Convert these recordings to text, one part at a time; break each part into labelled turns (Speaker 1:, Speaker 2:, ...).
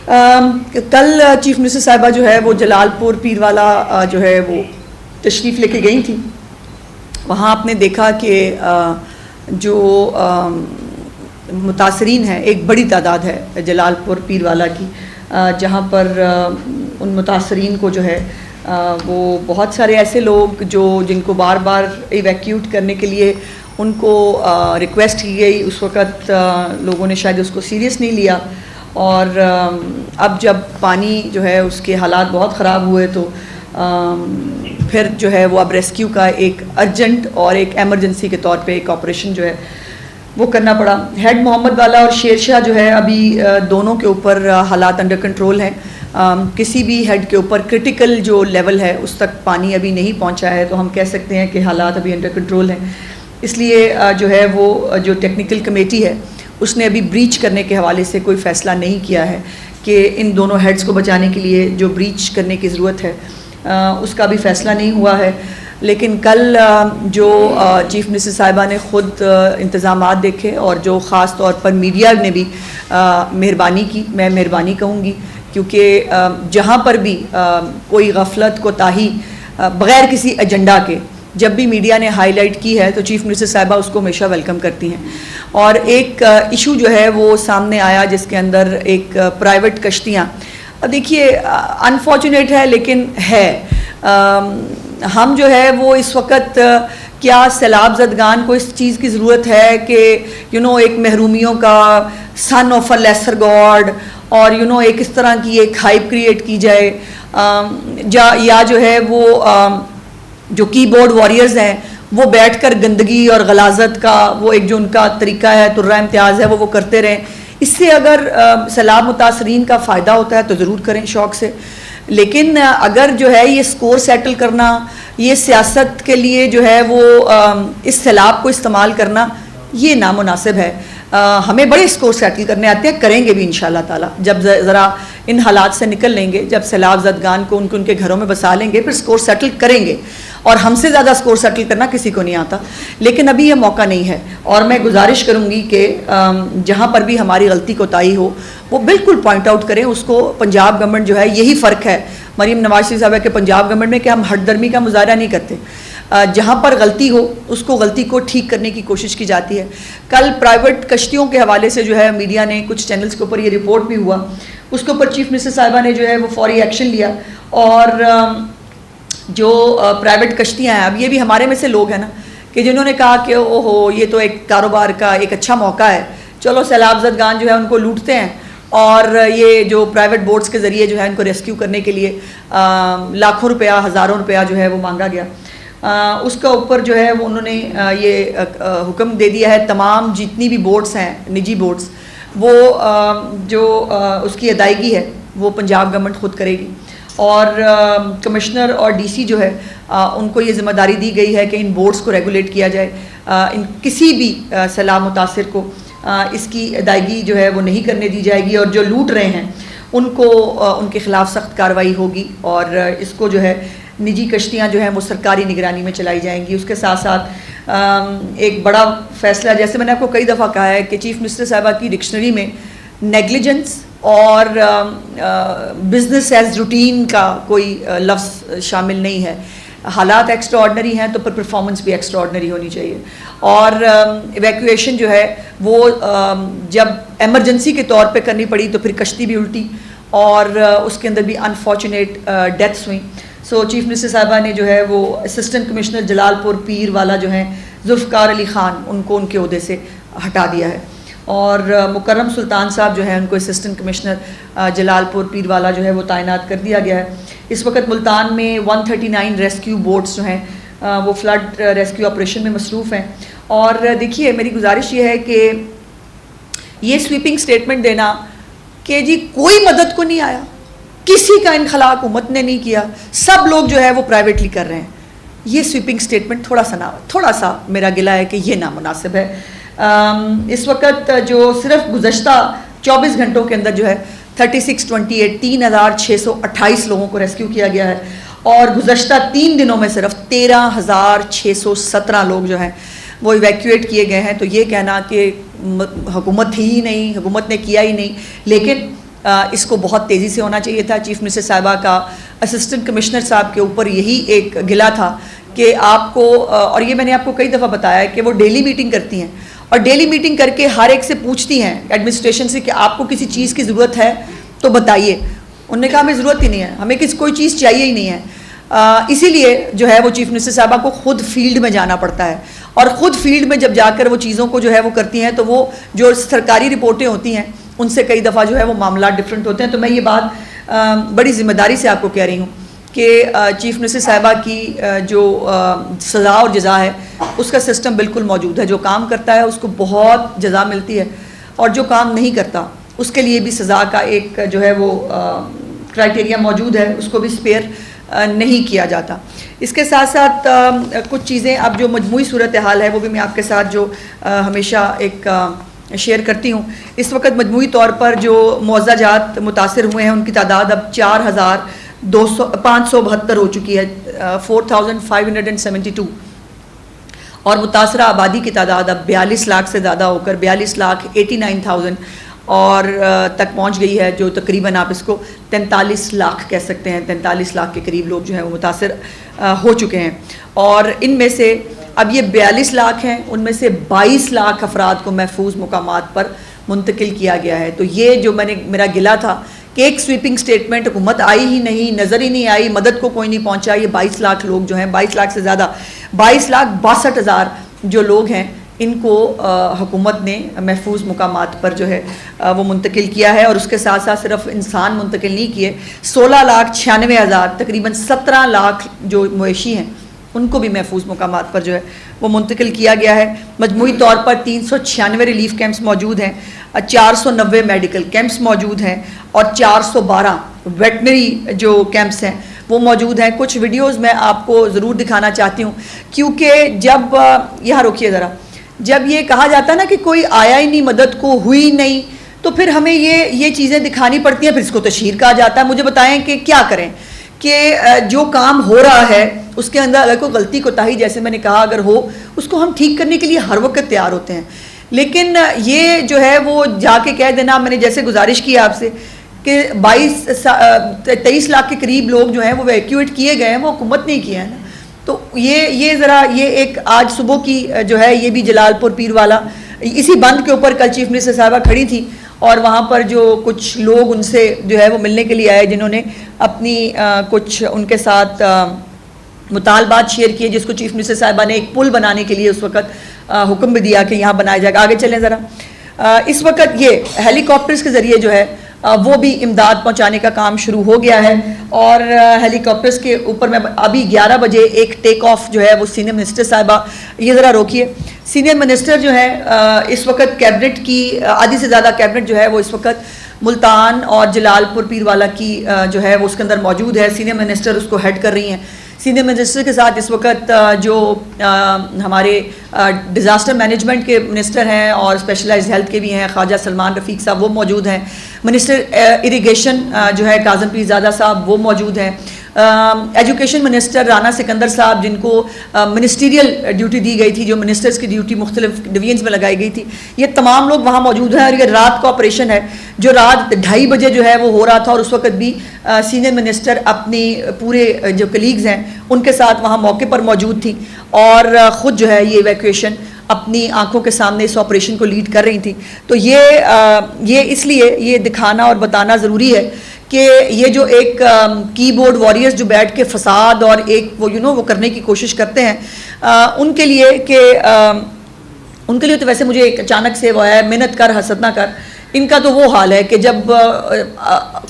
Speaker 1: कल chief minister साहिबा जो है वो जलालपुर पीरवाला जो है वो तशरीफ़ लेके गई थी। वहाँ आपने देखा कि जो मुतासरीन हैं, एक बड़ी तादाद है जलालपुर पीरवाला की, जहाँ पर उन मुतासरीन को जो है वो बहुत सारे ऐसे लोग जिनको बार बार इवैक्यूट करने के लिए उनको रिक्वेस्ट की गई। उस वक़्त लोगों ने शायद उसको सीरियस नहीं लिया, और अब जब पानी जो है उसके हालात बहुत ख़राब हुए तो फिर जो है वो अब रेस्क्यू का एक अर्जेंट और एक एमरजेंसी के तौर पे एक ऑपरेशन जो है वो करना पड़ा। हेड मोहम्मद वाला और शेर शाह जो है अभी दोनों के ऊपर हालात अंडर कंट्रोल हैं। किसी भी हेड के ऊपर क्रिटिकल जो लेवल है उस तक पानी अभी नहीं पहुंचा है, तो हम कह सकते हैं कि हालात अभी अंडर कंट्रोल हैं। इसलिए जो है वो जो टेक्निकल कमेटी है उसने अभी ब्रीच करने के हवाले से कोई फ़ैसला नहीं किया है कि इन दोनों हेड्स को बचाने के लिए जो ब्रीच करने की ज़रूरत है उसका भी फ़ैसला नहीं हुआ है। लेकिन कल जो चीफ मिनिस्टर साहिबा ने ख़ुद इंतज़ामात देखे, और जो ख़ास तौर पर मीडिया ने भी मेहरबानी की, मैं मेहरबानी कहूँगी, क्योंकि जहाँ पर भी कोई गफलत कोताही बग़ैर किसी एजेंडा के जब भी मीडिया ने हाईलाइट की है तो चीफ मिनिस्टर साहिबा उसको हमेशा वेलकम करती हैं। और एक इशू जो है वो सामने आया जिसके अंदर एक प्राइवेट कश्तियाँ, देखिए अनफॉर्चुनेट है लेकिन है, हम जो है वो इस वक्त क्या सैलाब ज़दगान को इस चीज़ की ज़रूरत है कि एक महरूमियों का son of a lesser God, और एक इस तरह की एक हाइप क्रिएट की जाए, या जो है वो जो कीबोर्ड वॉरियर्स हैं वो बैठकर गंदगी और गलाजत का वो एक जो उनका तरीका है, तुर्रा इम्तियाज़ है, वो करते रहें। इससे अगर सैलाब मुतासरीन का फ़ायदा होता है तो ज़रूर करें शौक़ से, लेकिन अगर जो है ये स्कोर सेटल करना, ये सियासत के लिए जो है वो इस सैलाब को इस्तेमाल करना, ये नामुनासिब है। हमें बड़े स्कोर सेटल करने आते हैं, करेंगे भी इंशाल्लाह ताला। जब ज़रा इन हालात से निकल लेंगे, जब सैलाब ज़दगान को उनके घरों में बसा लेंगे, फिर स्कोर सेटल करेंगे, और हमसे ज़्यादा स्कोर सेटल करना किसी को नहीं आता। लेकिन अभी ये मौका नहीं है, और मैं गुजारिश करूँगी कि जहाँ पर भी हमारी गलती कोताही हो वो बिल्कुल पॉइंट आउट करें उसको। पंजाब गवर्नमेंट जो है, यही फ़र्क है मरीम नवाज शरीफ साहब के पंजाब गवर्नमेंट में कि हम हटदर्मी का मुजाहरा नहीं करते। जहाँ पर गलती हो उसको गलती को ठीक करने की कोशिश की जाती है। कल प्राइवेट कश्तियों के हवाले से जो है मीडिया ने कुछ चैनल्स के ऊपर ये रिपोर्ट भी हुआ, उसके ऊपर चीफ मिनिस्टर साहिबा ने जो है वो फौरी एक्शन लिया, और जो प्राइवेट कश्तियाँ हैं, अब ये भी हमारे में से लोग हैं ना कि जिन्होंने कहा कि ओहो ये तो एक कारोबार का एक अच्छा मौका है, चलो सैलाब ज़दगान जो है उनको लूटते हैं, और ये जो प्राइवेट बोट्स के ज़रिए जो है उनको रेस्क्यू करने के लिए लाखों रुपया, हज़ारों रुपया जो है वो मांगा गया। उसका ऊपर जो है वो उन्होंने ये हुक्म दे दिया है तमाम जितनी भी बोट्स हैं, निजी बोट्स, वो जो उसकी अदायगी है वो पंजाब गवर्नमेंट ख़ुद करेगी, और कमिश्नर और डीसी जो है उनको ये ज़िम्मेदारी दी गई है कि इन बोट्स को रेगुलेट किया जाए। इन किसी भी सैलाब मुतासिर को इसकी अदायगी जो है वो नहीं करने दी जाएगी, और जो लूट रहे हैं उनको उनके ख़िलाफ़ सख्त कार्रवाई होगी, और इसको जो है निजी कश्तियाँ जो हैं वो सरकारी निगरानी में चलाई जाएंगी। उसके साथ साथ एक बड़ा फ़ैसला, जैसे मैंने आपको कई दफ़ा कहा है कि चीफ मिनिस्टर साहिबा की डिक्शनरी में नेग्लिजेंस और बिजनेस एज रूटीन का कोई लफ्ज़ शामिल नहीं है। हालात एक्स्ट्रा ऑर्डनरी हैं तो पर परफॉर्मेंस भी एक्स्ट्रा ऑर्डनरी होनी चाहिए, और इवैक्यूएशन जो है वो जब एमरजेंसी के तौर पे करनी पड़ी तो फिर कश्ती भी उल्टी, और उसके अंदर भी अनफॉर्चुनेट डेथ्स हुई। सो चीफ मिनिस्टर साहिबा ने जो है वो असिस्टेंट कमिश्नर जलालपुर पीर वाला जो है जुल्फ़कार अली ख़ान, उनको उनके ओहदे से हटा दिया है, और मुकर्रम सुल्तान साहब जो है उनको असिस्टेंट कमिश्नर जलालपुर पीर वाला जो है वो तैनात कर दिया गया है। इस वक्त मुल्तान में 139 रेस्क्यू बोट्स जो हैं वो फ्लड रेस्क्यू ऑपरेशन में मसरूफ़ हैं। और देखिए मेरी गुजारिश ये है कि ये स्वीपिंग स्टेटमेंट देना कि जी कोई मदद को नहीं आया, किसी का इनखला हुकूमत ने नहीं किया, सब लोग जो है वो प्राइवेटली कर रहे हैं, ये स्वीपिंग स्टेटमेंट थोड़ा सा मेरा गिला है कि ये नामुनासिब है। इस वक्त जो सिर्फ गुज़श्ता 24 घंटों के अंदर जो है 3628 लोगों को रेस्क्यू किया गया है, और गुज़श्ता 3 दिनों में सिर्फ 13,617 लोग जो हैं वो इवैक्यूएट किए गए हैं। तो ये कहना कि हुकूमत थी ही नहीं, हुकूमत ने किया ही नहीं, लेकिन इसको बहुत तेज़ी से होना चाहिए था। चीफ मिनिस्टर साहिबा का असिस्टेंट कमिश्नर साहब के ऊपर यही एक गिला था कि आपको, और ये मैंने आपको कई दफ़ा बताया है कि वो डेली मीटिंग करती हैं और डेली मीटिंग करके हर एक से पूछती हैं एडमिनिस्ट्रेशन से कि आपको किसी चीज़ की ज़रूरत है तो बताइए। उन्होंने कहा हमें ज़रूरत ही नहीं है, हमें कोई चीज़ चाहिए ही नहीं है। इसीलिए जो है वो चीफ मिनिस्टर साहबा को खुद फील्ड में जाना पड़ता है और ख़ुद फील्ड में जब जाकर वो चीज़ों को जो है वो करती हैं तो वो जो सरकारी रिपोर्टें होती हैं उनसे कई दफ़ा जो है वो मामला डिफरेंट होते हैं। तो मैं ये बात बड़ी ज़िम्मेदारी से आपको कह रही हूँ कि चीफ मिनिस्टर साहिबा की जो सज़ा और जज़ा है उसका सिस्टम बिल्कुल मौजूद है। जो काम करता है उसको बहुत जज़ा मिलती है और जो काम नहीं करता उसके लिए भी सज़ा का एक जो है वो क्राइटेरिया मौजूद है, उसको भी स्पेयर नहीं किया जाता। इसके साथ साथ कुछ चीज़ें अब जो मजमूई सूरत हाल है वो भी मैं आपके साथ जो हमेशा एक शेयर करती हूँ। इस वक्त मजमूई तौर पर जो मुआवजा जात मुतासर हुए हैं उनकी तादाद अब 4,572 हो चुकी है, 4,572, और मुतासरा आबादी की तादाद अब 42 लाख से ज़्यादा होकर 42,89,000 और तक पहुंच गई है, जो तकरीबन आप इसको 43 लाख कह सकते हैं। 43 लाख के करीब लोग जो हैं वो मुतासर हो चुके हैं और इनमें से अब ये 42 लाख हैं, उनमें से 22 लाख अफराद को महफूज मुकामात पर मुंतकिल किया गया है। तो ये जो मेरा गिला था कि एक स्वीपिंग स्टेटमेंट, हुकूमत आई ही नहीं, नज़र ही नहीं आई, मदद को कोई नहीं पहुंचा। ये 22 लाख लोग जो हैं, 22 लाख से ज़्यादा, 22,62,000 जो लोग हैं इनको हुकूमत ने महफूज मुकामात पर जो है वो मुंतकिल किया है। और उसके साथ साथ सिर्फ इंसान मुंतकिल नहीं किए, 16,96,000 तकरीबन 17 लाख जो मवेशी हैं उनको भी महफूज मुकामात पर जो है वो मुंतकिल किया गया है। मजमूई तौर पर 396 रिलीफ कैंप्स मौजूद हैं, 490 मेडिकल कैंप्स मौजूद हैं और 412 वेटनरी जो कैंप्स हैं वो मौजूद हैं। कुछ वीडियोज़ मैं आपको ज़रूर दिखाना चाहती हूँ क्योंकि जब यहाँ रोकिए ज़रा, जब ये कहा जाता है ना कि कोई आया ही नहीं, मदद को हुई नहीं, तो फिर हमें ये चीज़ें दिखानी पड़ती हैं, फिर इसको तशहीर कहा जाता है। मुझे बताएं कि क्या करें कि जो काम हो रहा है उसके अंदर अगर कोई गलती कोताही, जैसे मैंने कहा, अगर हो उसको हम ठीक करने के लिए हर वक्त तैयार होते हैं। लेकिन ये जो है वो जाके कह देना, मैंने जैसे गुजारिश की आपसे कि 23 लाख के करीब लोग जो हैं वो वैक्यूएट किए गए हैं, वो हुकूमत ने किया है ना। तो ये ज़रा ये एक आज सुबह की जो है ये भी जलालपुर पीरवाला, इसी बंद के ऊपर कल चीफ मिनिस्टर साहिबा खड़ी थी और वहाँ पर जो कुछ लोग उनसे जो है वो मिलने के लिए आए, जिन्होंने अपनी कुछ उनके साथ मुतालबात शेयर किए, जिसको चीफ मिनिस्टर साहिबा ने एक पुल बनाने के लिए उस वक्त हुक्म भी दिया कि यहाँ बनाया जाएगा। आगे चलें ज़रा। इस वक्त ये हेलीकॉप्टर्स के ज़रिए जो है वो भी इमदाद पहुंचाने का काम शुरू हो गया है और हेलीकॉप्टर्स के ऊपर मैं अभी 11 बजे एक टेक ऑफ जो है वो सीनियर मिनिस्टर साहिबा, ये ज़रा रोकिए, सीनियर मिनिस्टर जो है इस वक्त कैबिनेट की आधी से ज़्यादा कैबिनेट जो है वो इस वक्त मुल्तान और जलालपुर पीरवाला की जो है वो उसके अंदर मौजूद है। सीनियर मिनिस्टर उसको हेड कर रही हैं। सीनियर मिनिस्टर के साथ इस वक्त जो हमारे डिज़ास्टर मैनेजमेंट के मिनिस्टर हैं और स्पेशलाइज्ड हेल्थ के भी हैं, ख्वाजा सलमान रफ़ीक साहब वो मौजूद हैं। मिनिस्टर इरिगेशन जो है काज़म पीरज़ादा साहब वो मौजूद हैं। एजुकेशन मिनिस्टर राना सिकंदर साहब, जिनको मिनिस्टीरियल ड्यूटी दी गई थी, जो मिनिस्टर्स की ड्यूटी मुख्तलिफ डिवीजन्स में लगाई गई थी, ये तमाम लोग वहाँ मौजूद हैं। और ये रात का ऑपरेशन है जो रात 2:30 बजे जो है वो हो रहा था और उस वक्त भी सीनियर मिनिस्टर अपनी पूरे जो कलीग्स हैं उनके साथ वहाँ मौके पर मौजूद थी और ख़ुद जो है ये इवैक्यूएशन अपनी आंखों के सामने इस ऑपरेशन को लीड कर रही थी। तो ये इसलिए ये दिखाना और बताना ज़रूरी है कि ये जो एक कीबोर्ड वॉरियर्स जो बैठ के फसाद और एक वो वो करने की कोशिश करते हैं, उनके लिए तो वैसे मुझे एक अचानक से वो है, मेहनत कर हसद ना कर। इनका तो वो हाल है कि जब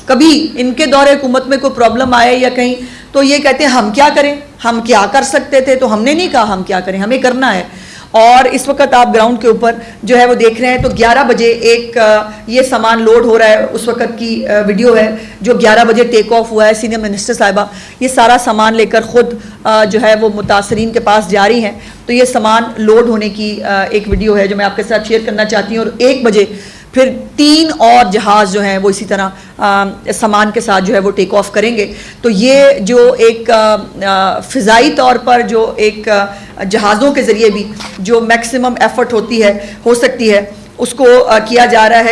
Speaker 1: कभी इनके दौरे हुकूमत में कोई प्रॉब्लम आए या कहीं, तो ये कहते हैं हम क्या करें, हम क्या कर सकते थे, तो हमने नहीं कहा हम क्या करें, हमें करना है। और इस वक्त आप ग्राउंड के ऊपर जो है वो देख रहे हैं, तो 11 बजे एक ये सामान लोड हो रहा है, उस वक्त की वीडियो है जो 11 बजे टेक ऑफ हुआ है। सीनियर मिनिस्टर साहिबा ये सारा सामान लेकर ख़ुद जो है वो मुतासरीन के पास जा रही हैं। तो ये सामान लोड होने की एक वीडियो है जो मैं आपके साथ शेयर करना चाहती हूँ। और 1 बजे फिर 3 और जहाज़ जो हैं वो इसी तरह सामान के साथ जो है वो टेक ऑफ करेंगे। तो ये जो एक फ़िज़ाई तौर पर जो एक जहाज़ों के ज़रिए भी जो मैक्सिमम एफ़र्ट हो सकती है उसको किया जा रहा है।